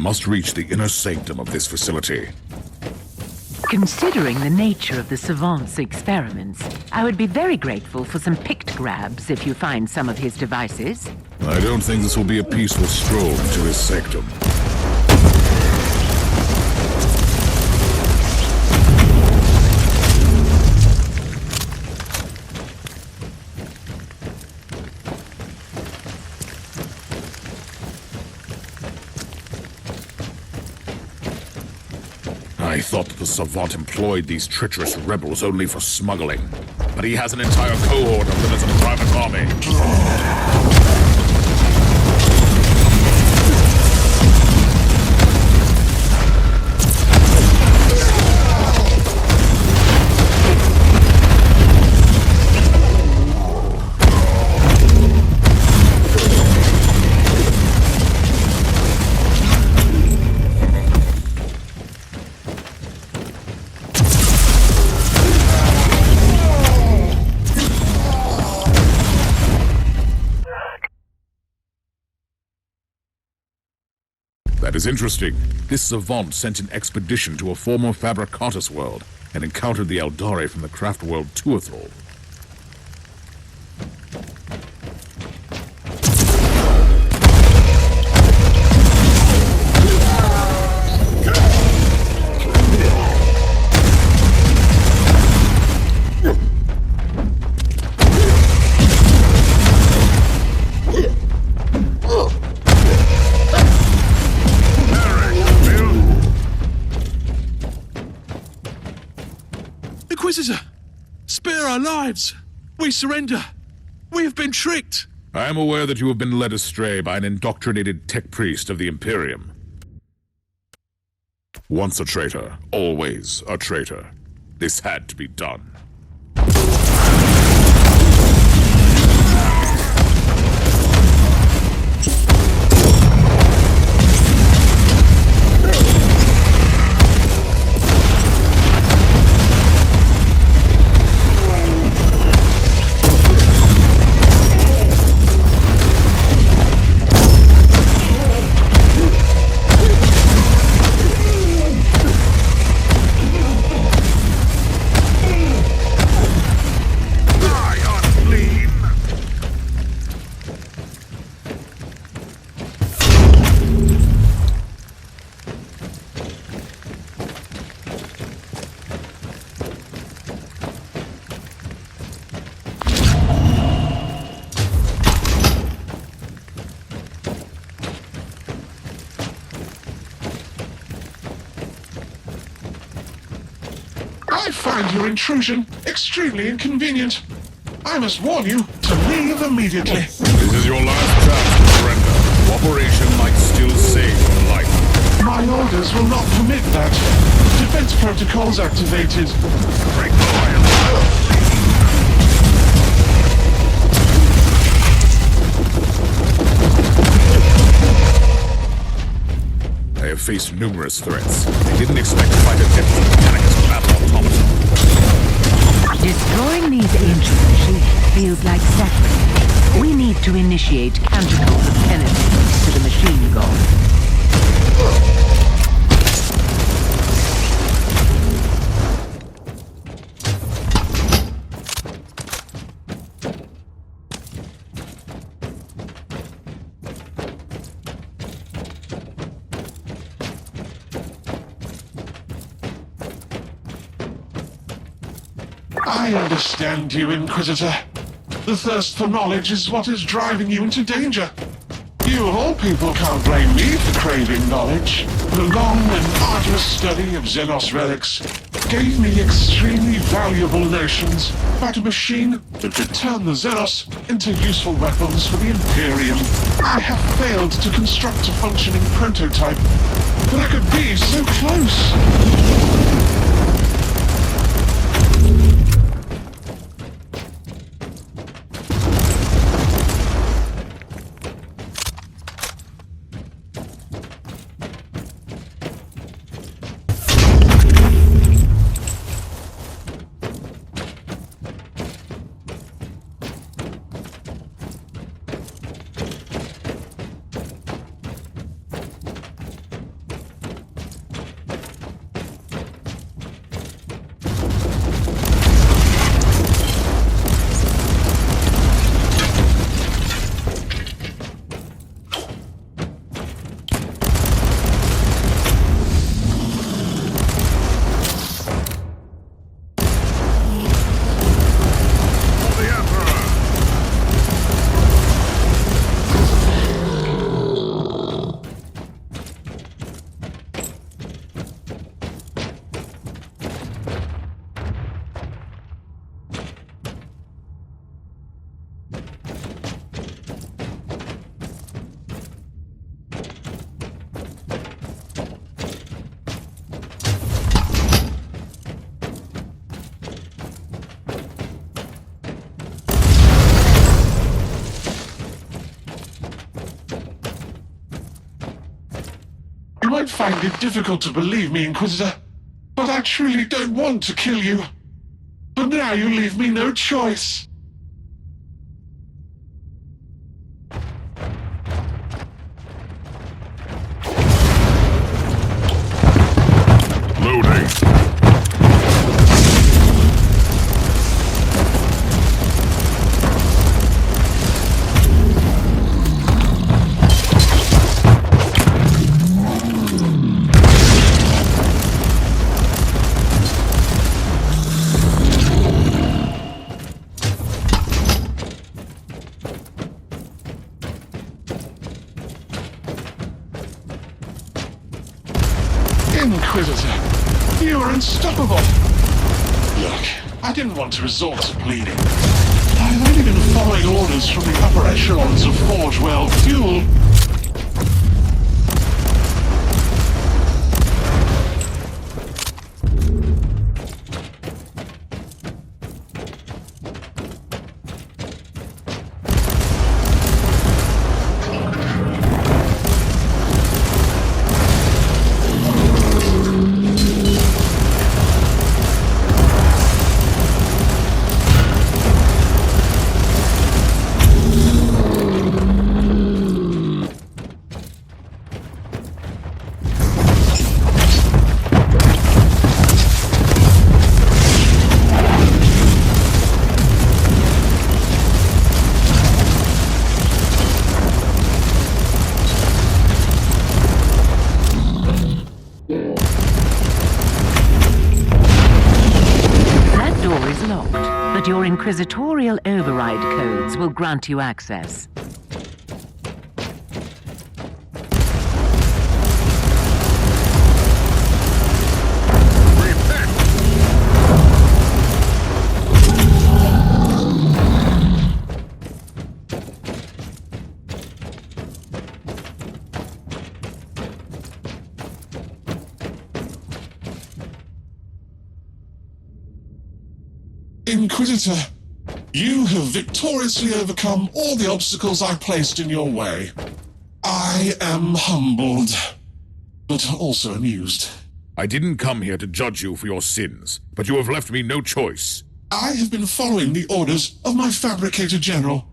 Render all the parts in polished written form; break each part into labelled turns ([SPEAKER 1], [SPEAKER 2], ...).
[SPEAKER 1] must reach the inner sanctum of this facility.
[SPEAKER 2] Considering the nature of the Savant's experiments, I would be very grateful for some pictograms if you find some of his devices.
[SPEAKER 1] I don't think this will be a peaceful stroll into his sanctum. I thought that the Savant employed these treacherous rebels only for smuggling, but he has an entire cohort of them as a private army. That is interesting. This Savant sent an expedition to a former Fabricatus world and encountered the Eldari from the craft world Tuathal.
[SPEAKER 3] Inquisitor! Spare our lives! We surrender! We have been tricked!
[SPEAKER 1] I am aware that you have been led astray by an indoctrinated tech priest of the Imperium. Once a traitor, always a traitor. This had to be done.
[SPEAKER 4] I find your intrusion extremely inconvenient. I must warn you to leave immediately.
[SPEAKER 1] This is your last chance to surrender. Cooperation might still save your life.
[SPEAKER 4] My orders will not permit that. Defense protocols activated.
[SPEAKER 1] Break the line. I have faced numerous threats. I didn't expect to fight a deputy mechanicus battle automaton.
[SPEAKER 2] Destroying these ancient machines feels like sacrifice. We need to initiate canticles of penitence to the machine god.
[SPEAKER 4] I understand you, Inquisitor. The thirst for knowledge is what is driving you into danger. You of all people can't blame me for craving knowledge. The long and arduous study of Xenos relics gave me extremely valuable notions about a machine that could turn the Xenos into useful weapons for the Imperium. I have failed to construct a functioning prototype, but I could be so close. might find it difficult to believe me, Inquisitor, but I truly don't want to kill you. But now you leave me no choice.
[SPEAKER 1] Loading.
[SPEAKER 4] Inquisitor, you are unstoppable. Look, I didn't want to resort to pleading. I've only been following orders from the upper echelons of Forge World Fuel.
[SPEAKER 2] But your Inquisitorial override codes will grant you access.
[SPEAKER 4] Inquisitor, you have victoriously overcome all the obstacles I placed in your way. I am humbled, but also amused.
[SPEAKER 1] I didn't come here to judge you for your sins, but you have left me no choice.
[SPEAKER 4] I have been following the orders of my Fabricator General.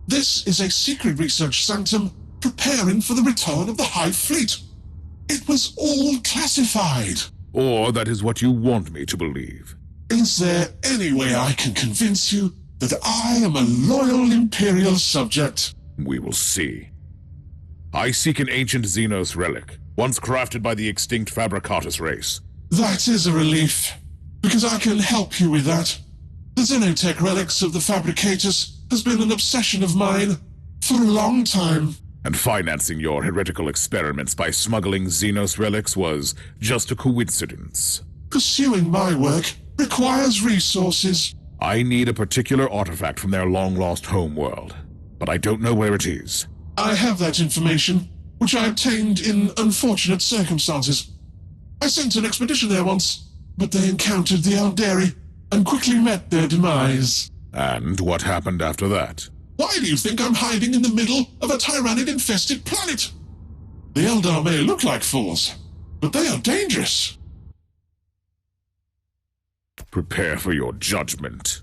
[SPEAKER 4] This is a secret research sanctum preparing for the return of the Hive Fleet. It was all classified.
[SPEAKER 1] Or that is what you want me to believe.
[SPEAKER 4] Is there any way I can convince you that I am a loyal Imperial subject?
[SPEAKER 1] We will see. I seek an ancient Xenos relic, once crafted by the extinct Fabricatus race.
[SPEAKER 4] That is a relief, because I can help you with that. The Xenotech relics of the Fabricators has been an obsession of mine for a long time.
[SPEAKER 1] And financing your heretical experiments by smuggling Xenos relics was just a coincidence.
[SPEAKER 4] Pursuing my work requires resources.
[SPEAKER 1] I need a particular artifact from their long-lost home world, but I don't know where it is.
[SPEAKER 4] I have that information, which I obtained in unfortunate circumstances. I sent an expedition there once, but they encountered the Eldari and quickly met their demise.
[SPEAKER 1] And what happened after that?
[SPEAKER 4] Why do you think I'm hiding in the middle of a tyrannid-infested planet? The Eldar may look like fools, but they are dangerous.
[SPEAKER 1] Prepare for your judgment.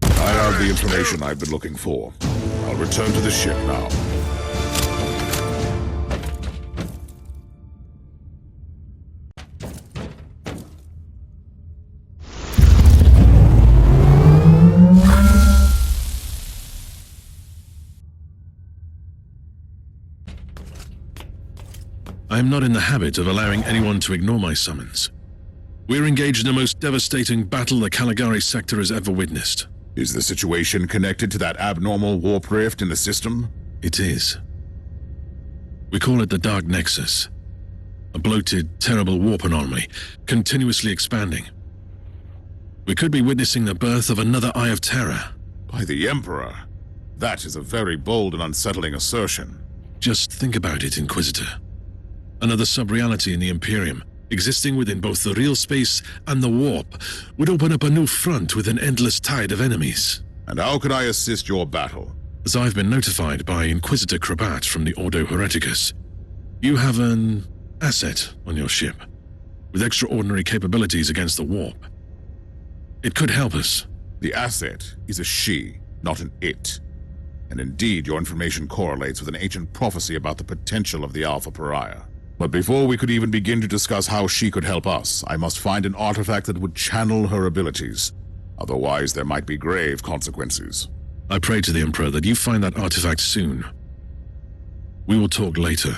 [SPEAKER 1] I have the information I've been looking for. I'll return to the ship now.
[SPEAKER 3] I am not in the habit of allowing anyone to ignore my summons. We're engaged in the most devastating battle the Caligari sector has ever witnessed.
[SPEAKER 1] Is the situation connected to that abnormal warp rift in the system?
[SPEAKER 3] It is. We call it the Dark Nexus. A bloated, terrible warp anomaly, continuously expanding. We could be witnessing the birth of another Eye of Terror.
[SPEAKER 1] By the Emperor? That is a very bold and unsettling assertion.
[SPEAKER 3] Just think about it, Inquisitor. Another sub-reality in the Imperium, existing within both the real space and the warp, would open up a new front with an endless tide of enemies.
[SPEAKER 1] And how can I assist your battle?
[SPEAKER 3] As I've been notified by Inquisitor Krabat from the Ordo Hereticus, You have an asset on your ship, with extraordinary capabilities against the warp. It could help us.
[SPEAKER 1] The asset is a she, not an it. And indeed, your information correlates with an ancient prophecy about the potential of the Alpha Pariah. But before we could even begin to discuss how she could help us, I must find an artifact that would channel her abilities. Otherwise, there might be grave consequences.
[SPEAKER 3] I pray to the Emperor that you find that artifact soon. We will talk later.